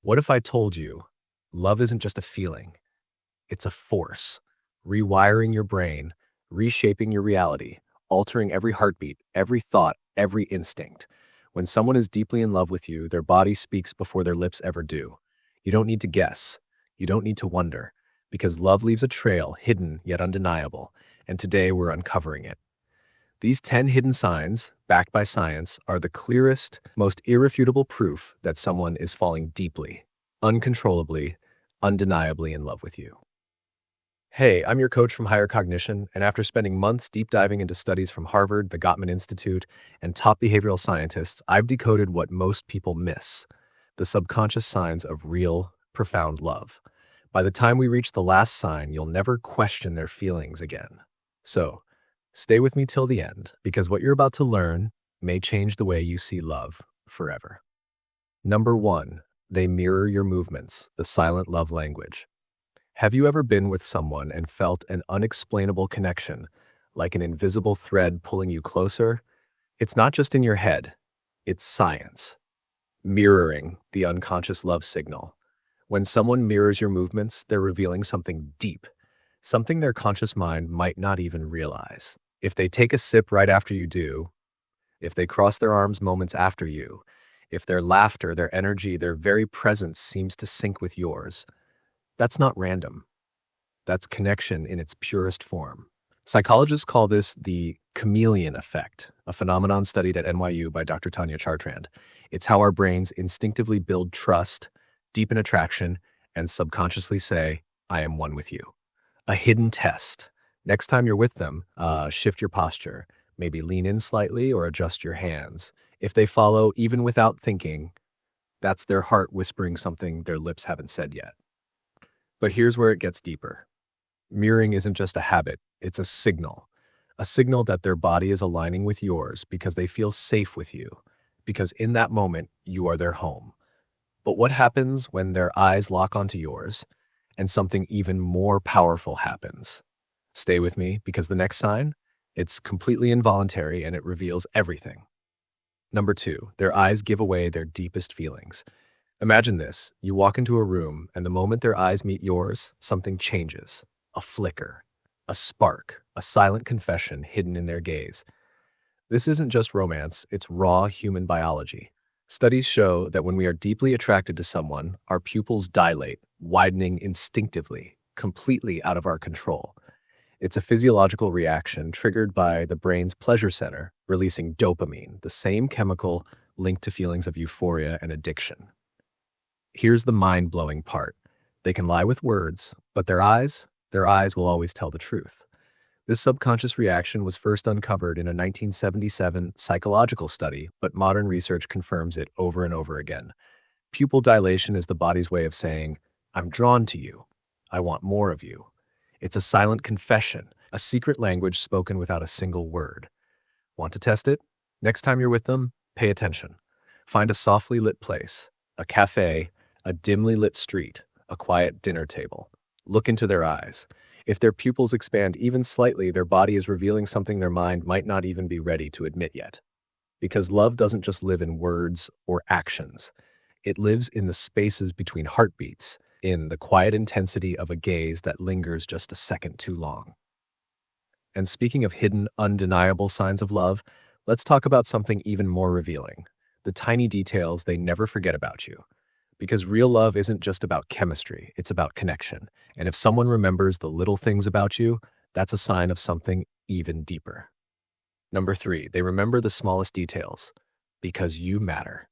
What if I told you love isn't just a feeling, it's a force, rewiring your brain, reshaping your reality, altering every heartbeat, every thought, every instinct. When someone is deeply in love with you, their body speaks before their lips ever do. You don't need to guess. You don't need to wonder, because love leaves a trail hidden yet undeniable, and today we're uncovering it. These 10 hidden signs, backed by science, are the clearest, most irrefutable proof that someone is falling deeply, uncontrollably, undeniably in love with you. Hey, I'm your coach from Higher Cognition, and after spending months deep diving into studies from Harvard, the Gottman Institute, and top behavioral scientists, I've decoded what most people miss: the subconscious signs of real, profound love. By the time we reach the last sign, you'll never question their feelings again. So, stay with me till the end, because what you're about to learn may change the way you see love forever. Number 1, they mirror your movements, the silent love language. Have you ever been with someone and felt an unexplainable connection, like an invisible thread pulling you closer? It's not just in your head, it's science. Mirroring, the unconscious love signal. When someone mirrors your movements, they're revealing something deep, something their conscious mind might not even realize. If they take a sip right after you do, if they cross their arms moments after you, if their laughter, their energy, their very presence seems to sync with yours, that's not random. That's connection in its purest form. Psychologists call this the chameleon effect, a phenomenon studied at NYU by Dr. Tanya Chartrand. It's how our brains instinctively build trust, deepen attraction, and subconsciously say, I am one with you. A hidden test. Next time you're with them, shift your posture. Maybe lean in slightly or adjust your hands. If they follow, even without thinking, that's their heart whispering something their lips haven't said yet. But here's where it gets deeper. Mirroring isn't just a habit, it's a signal that their body is aligning with yours because they feel safe with you, because in that moment, you are their home. But what happens when their eyes lock onto yours and something even more powerful happens? Stay with me, because the next sign, it's completely involuntary and it reveals everything. Number 2, their eyes give away their deepest feelings. Imagine this: you walk into a room, and the moment their eyes meet yours, something changes. A flicker, a spark, a silent confession hidden in their gaze. This isn't just romance, it's raw human biology. Studies show that when we are deeply attracted to someone, our pupils dilate, widening instinctively, completely out of our control. It's a physiological reaction triggered by the brain's pleasure center, releasing dopamine, the same chemical linked to feelings of euphoria and addiction. Here's the mind-blowing part. They can lie with words, but their eyes will always tell the truth. This subconscious reaction was first uncovered in a 1977 psychological study, but modern research confirms it over and over again. Pupil dilation is the body's way of saying, I'm drawn to you. I want more of you. It's a silent confession, a secret language spoken without a single word. Want to test it? Next time you're with them, pay attention. Find a softly lit place, a cafe, a dimly lit street, a quiet dinner table. Look into their eyes. If their pupils expand even slightly, their body is revealing something their mind might not even be ready to admit yet. Because love doesn't just live in words or actions. It lives in the spaces between heartbeats, in the quiet intensity of a gaze that lingers just a second too long. And speaking of hidden, undeniable signs of love, let's talk about something even more revealing: the tiny details they never forget about you. Because real love isn't just about chemistry, it's about connection. And if someone remembers the little things about you, that's a sign of something even deeper. Number 3, they remember the smallest details, because you matter.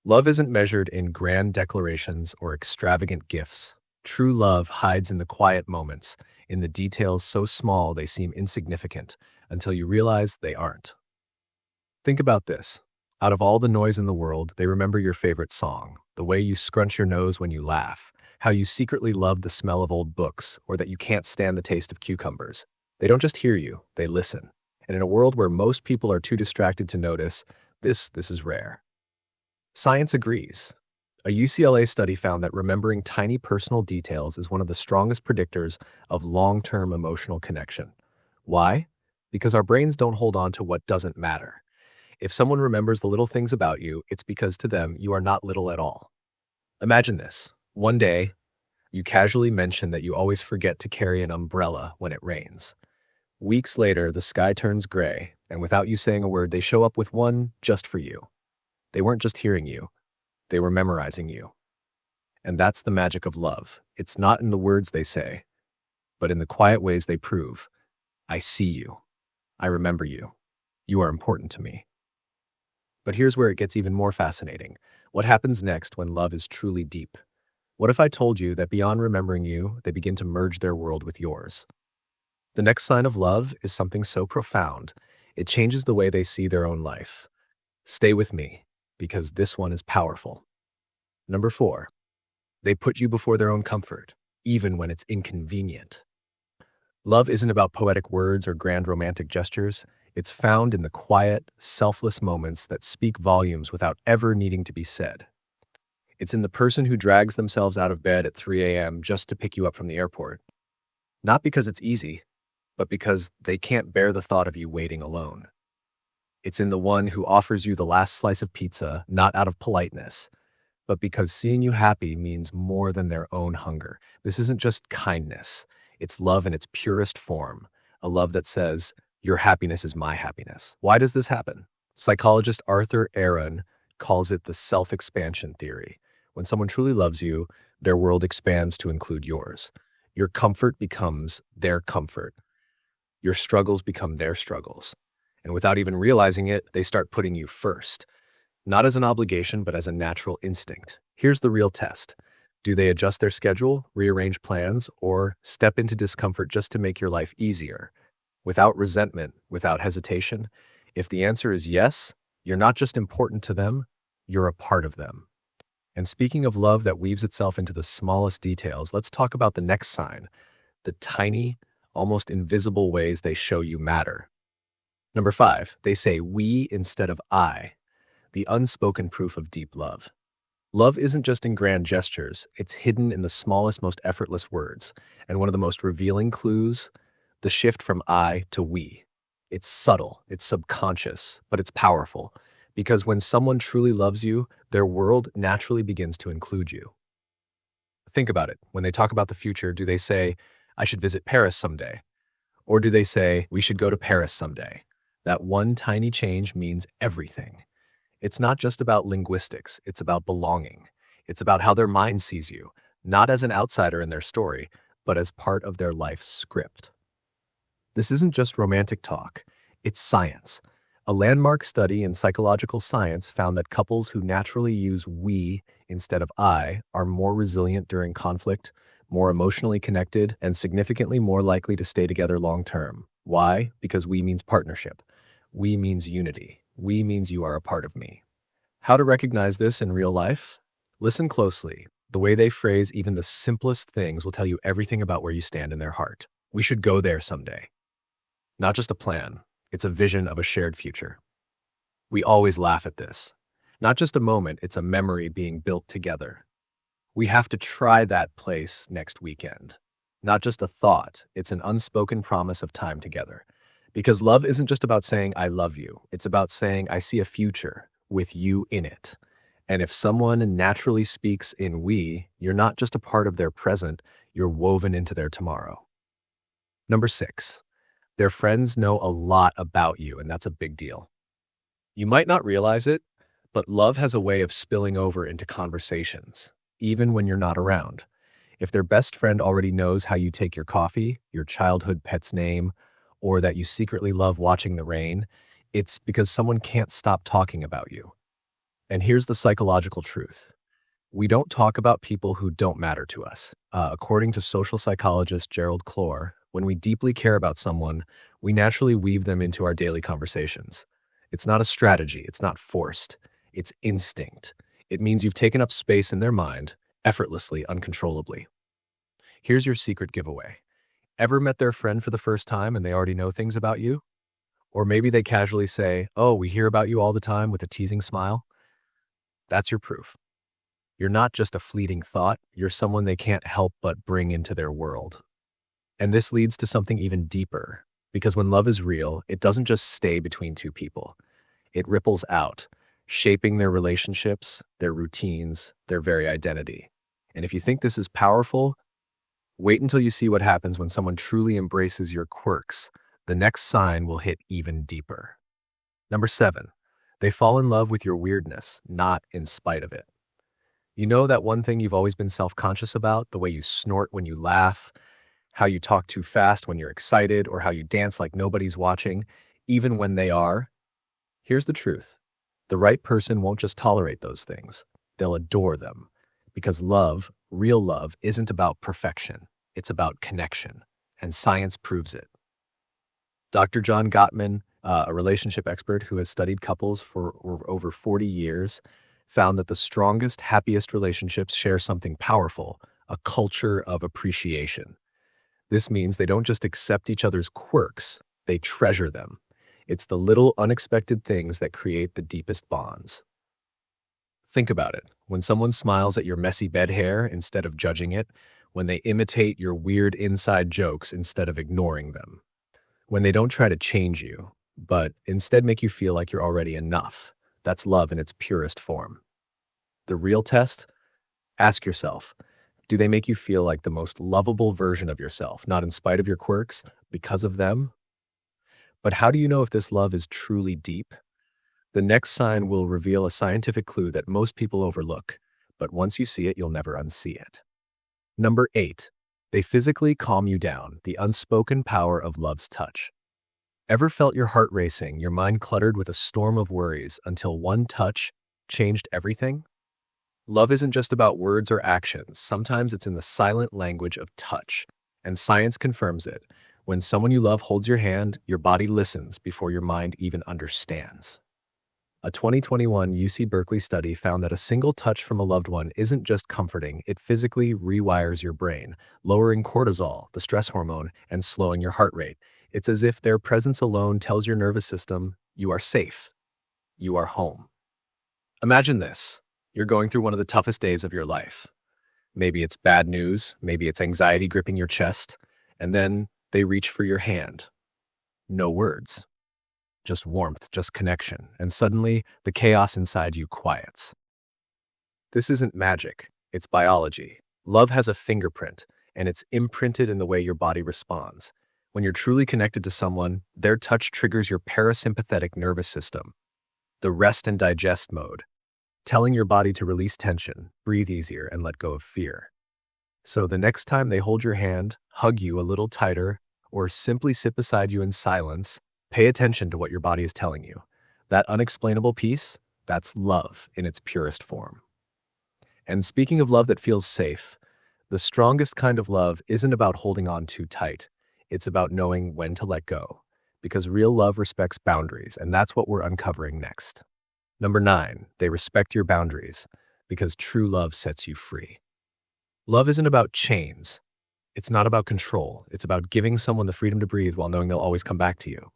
Love isn't measured in grand declarations or extravagant gifts. True love hides in the quiet moments, in the details so small they seem insignificant, until you realize they aren't. Think about this. Out of all the noise in the world, they remember your favorite song, the way you scrunch your nose when you laugh, how you secretly love the smell of old books, or that you can't stand the taste of cucumbers. They don't just hear you, they listen. And in a world where most people are too distracted to notice, this is rare. Science agrees. A UCLA study found that remembering tiny personal details is one of the strongest predictors of long-term emotional connection. Why? Because our brains don't hold on to what doesn't matter. If someone remembers the little things about you, it's because to them you are not little at all. Imagine this. One day, you casually mention that you always forget to carry an umbrella when it rains. Weeks later, the sky turns gray, and without you saying a word, they show up with one just for you. They weren't just hearing you, they were memorizing you. And that's the magic of love. It's not in the words they say, but in the quiet ways they prove. I see you. I remember you. You are important to me. But here's where it gets even more fascinating. What happens next when love is truly deep? What if I told you that beyond remembering you, they begin to merge their world with yours? The next sign of love is something so profound, it changes the way they see their own life. Stay with me, because this one is powerful. Number 4, they put you before their own comfort, even when it's inconvenient. Love isn't about poetic words or grand romantic gestures. It's found in the quiet, selfless moments that speak volumes without ever needing to be said. It's in the person who drags themselves out of bed at 3 a.m. just to pick you up from the airport. Not because it's easy, but because they can't bear the thought of you waiting alone. It's in the one who offers you the last slice of pizza, not out of politeness, but because seeing you happy means more than their own hunger. This isn't just kindness. It's love in its purest form, a love that says, your happiness is my happiness. Why does this happen? Psychologist Arthur Aaron calls it the self-expansion theory. When someone truly loves you, their world expands to include yours. Your comfort becomes their comfort. Your struggles become their struggles. And without even realizing it, they start putting you first. Not as an obligation, but as a natural instinct. Here's the real test. Do they adjust their schedule, rearrange plans, or step into discomfort just to make your life easier? Without resentment, without hesitation? If the answer is yes, you're not just important to them, you're a part of them. And speaking of love that weaves itself into the smallest details, let's talk about the next sign, the tiny, almost invisible ways they show you matter. Number 5, they say we instead of I, the unspoken proof of deep love. Love isn't just in grand gestures, it's hidden in the smallest, most effortless words. And one of the most revealing clues, the shift from I to we. It's subtle, it's subconscious, but it's powerful. Because when someone truly loves you, their world naturally begins to include you. Think about it. When they talk about the future, do they say, I should visit Paris someday? Or do they say, we should go to Paris someday? That one tiny change means everything. It's not just about linguistics, it's about belonging. It's about how their mind sees you, not as an outsider in their story, but as part of their life's script. This isn't just romantic talk, it's science. A landmark study in psychological science found that couples who naturally use we instead of I are more resilient during conflict, more emotionally connected, and significantly more likely to stay together long term. Why? Because we means partnership. We means unity. We means you are a part of me. How to recognize this in real life? Listen closely. The way they phrase even the simplest things will tell you everything about where you stand in their heart. We should go there someday. Not just a plan. It's a vision of a shared future. We always laugh at this. Not just a moment, it's a memory being built together. We have to try that place next weekend. Not just a thought, it's an unspoken promise of time together. Because love isn't just about saying, I love you. It's about saying, I see a future with you in it. And if someone naturally speaks in we, you're not just a part of their present, you're woven into their tomorrow. Number 6. Their friends know a lot about you, and that's a big deal. You might not realize it, but love has a way of spilling over into conversations, even when you're not around. If their best friend already knows how you take your coffee, your childhood pet's name, or that you secretly love watching the rain, it's because someone can't stop talking about you. And here's the psychological truth. We don't talk about people who don't matter to us. According to social psychologist Gerald Clore, when we deeply care about someone, we naturally weave them into our daily conversations. It's not a strategy, it's not forced, it's instinct. It means you've taken up space in their mind, effortlessly, uncontrollably. Here's your secret giveaway. Ever met their friend for the first time and they already know things about you? Or maybe they casually say, oh, we hear about you all the time with a teasing smile. That's your proof. You're not just a fleeting thought, you're someone they can't help but bring into their world. And this leads to something even deeper, because when love is real, it doesn't just stay between two people. It ripples out. shaping their relationships, their routines, their very identity. And if you think this is powerful, wait until you see what happens when someone truly embraces your quirks. The next sign will hit even deeper. Number 7, they fall in love with your weirdness, not in spite of it. You know that one thing you've always been self-conscious about, the way you snort when you laugh, how you talk too fast when you're excited, or how you dance like nobody's watching, even when they are? Here's the truth. The right person won't just tolerate those things. They'll adore them. Because love, real love, isn't about perfection. It's about connection. And science proves it. Dr. John Gottman, a relationship expert who has studied couples for over 40 years, found that the strongest, happiest relationships share something powerful, a culture of appreciation. This means they don't just accept each other's quirks, they treasure them. It's the little unexpected things that create the deepest bonds. Think about it. When someone smiles at your messy bed hair instead of judging it, when they imitate your weird inside jokes instead of ignoring them, when they don't try to change you, but instead make you feel like you're already enough, that's love in its purest form. The real test? Ask yourself, do they make you feel like the most lovable version of yourself, not in spite of your quirks, because of them? But how do you know if this love is truly deep? The next sign will reveal a scientific clue that most people overlook, but once you see it, you'll never unsee it. Number 8, they physically calm you down, the unspoken power of love's touch. Ever felt your heart racing, your mind cluttered with a storm of worries until one touch changed everything? Love isn't just about words or actions. Sometimes it's in the silent language of touch, and science confirms it. When someone you love holds your hand, your body listens before your mind even understands. A 2021 UC Berkeley study found that a single touch from a loved one isn't just comforting, it physically rewires your brain, lowering cortisol, the stress hormone, and slowing your heart rate. It's as if their presence alone tells your nervous system, you are safe, you are home. Imagine this. You're going through one of the toughest days of your life. Maybe it's bad news, maybe it's anxiety gripping your chest, and then they reach for your hand. No words. Just warmth, just connection, and suddenly the chaos inside you quiets. This isn't magic, it's biology. Love has a fingerprint, and it's imprinted in the way your body responds. When you're truly connected to someone, their touch triggers your parasympathetic nervous system, the rest and digest mode, telling your body to release tension, breathe easier, and let go of fear. So the next time they hold your hand, hug you a little tighter, or simply sit beside you in silence, pay attention to what your body is telling you. That unexplainable peace, that's love in its purest form. And speaking of love that feels safe, the strongest kind of love isn't about holding on too tight. It's about knowing when to let go, because real love respects boundaries, and that's what we're uncovering next. Number 9, they respect your boundaries, because true love sets you free. Love isn't about chains. It's not about control. It's about giving someone the freedom to breathe while knowing they'll always come back to you.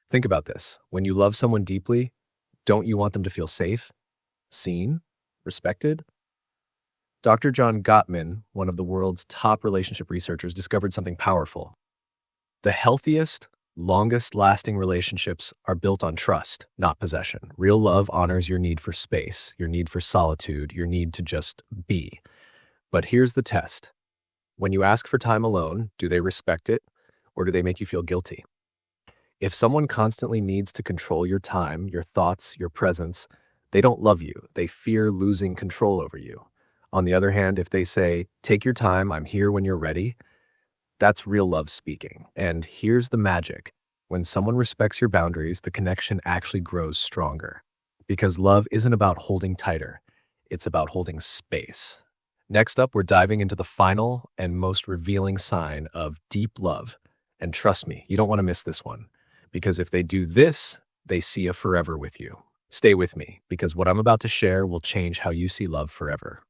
Think about this. When you love someone deeply, don't you want them to feel safe, seen, respected? Dr. John Gottman, one of the world's top relationship researchers, discovered something powerful. The healthiest, longest-lasting relationships are built on trust, not possession. Real love honors your need for space, your need for solitude, your need to just be. But here's the test. When you ask for time alone, do they respect it, or do they make you feel guilty? If someone constantly needs to control your time, your thoughts, your presence, they don't love you. They fear losing control over you. On the other hand, if they say, take your time, I'm here when you're ready, that's real love speaking. And here's the magic. When someone respects your boundaries, the connection actually grows stronger. Because love isn't about holding tighter. It's about holding space. Next up, we're diving into the final and most revealing sign of deep love. And trust me, you don't want to miss this one. Because if they do this, they see a forever with you. Stay with me, because what I'm about to share will change how you see love forever.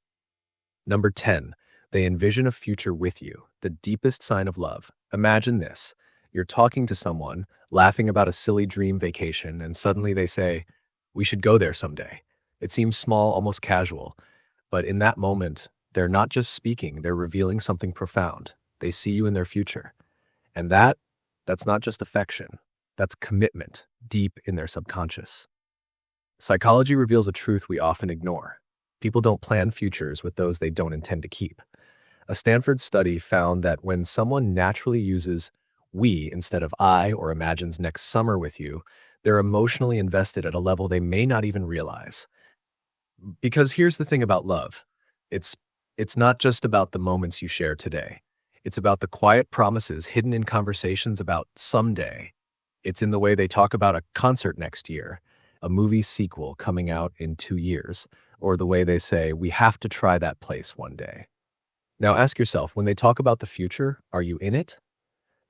Number 10, they envision a future with you, the deepest sign of love. Imagine this. You're talking to someone, laughing about a silly dream vacation, and suddenly they say, we should go there someday. It seems small, almost casual, but in that moment, they're not just speaking, they're revealing something profound. They see you in their future. And that's not just affection. That's commitment, deep in their subconscious. Psychology reveals a truth we often ignore. People don't plan futures with those they don't intend to keep. A Stanford study found that when someone naturally uses we instead of I or imagines next summer with you, they're emotionally invested at a level they may not even realize. Because here's the thing about love. It's it's not just about the moments you share today. It's about the quiet promises hidden in conversations about someday. It's in the way they talk about a concert next year, a movie sequel coming out in 2 years, or the way they say, we have to try that place one day. Now ask yourself, when they talk about the future, are you in it?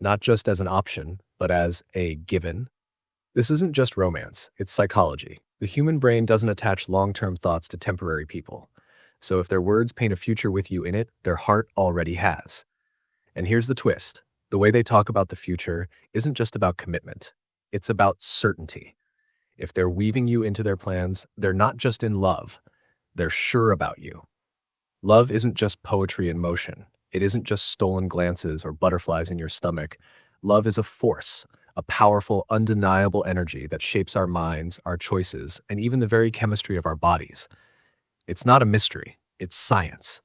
Not just as an option, but as a given. This isn't just romance, it's psychology. The human brain doesn't attach long-term thoughts to temporary people. So if their words paint a future with you in it, their heart already has. And here's the twist. The way they talk about the future isn't just about commitment. It's about certainty. If they're weaving you into their plans, they're not just in love. They're sure about you. Love isn't just poetry in motion. It isn't just stolen glances or butterflies in your stomach. Love is a force, a powerful, undeniable energy that shapes our minds, our choices, and even the very chemistry of our bodies. It's not a mystery, it's science.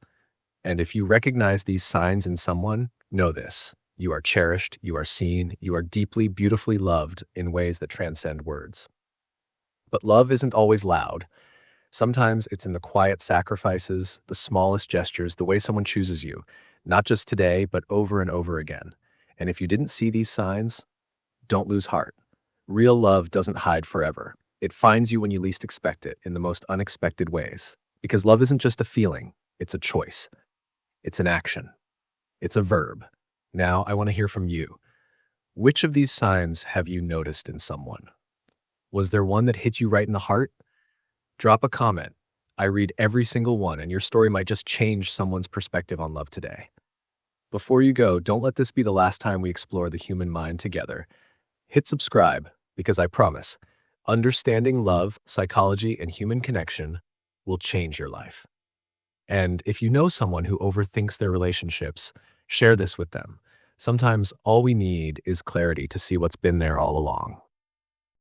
And if you recognize these signs in someone, know this. You are cherished, you are seen, you are deeply, beautifully loved in ways that transcend words. But love isn't always loud. Sometimes it's in the quiet sacrifices, the smallest gestures, the way someone chooses you, not just today, but over and over again. And if you didn't see these signs, don't lose heart. Real love doesn't hide forever. It finds you when you least expect it, in the most unexpected ways. Because love isn't just a feeling, it's a choice. It's an action. It's a verb. Now, I want to hear from you. Which of these signs have you noticed in someone? Was there one that hit you right in the heart? Drop a comment. I read every single one, and your story might just change someone's perspective on love today. Before you go, don't let this be the last time we explore the human mind together. Hit subscribe, because I promise, understanding love, psychology, and human connection will change your life. And if you know someone who overthinks their relationships, share this with them. Sometimes all we need is clarity to see what's been there all along.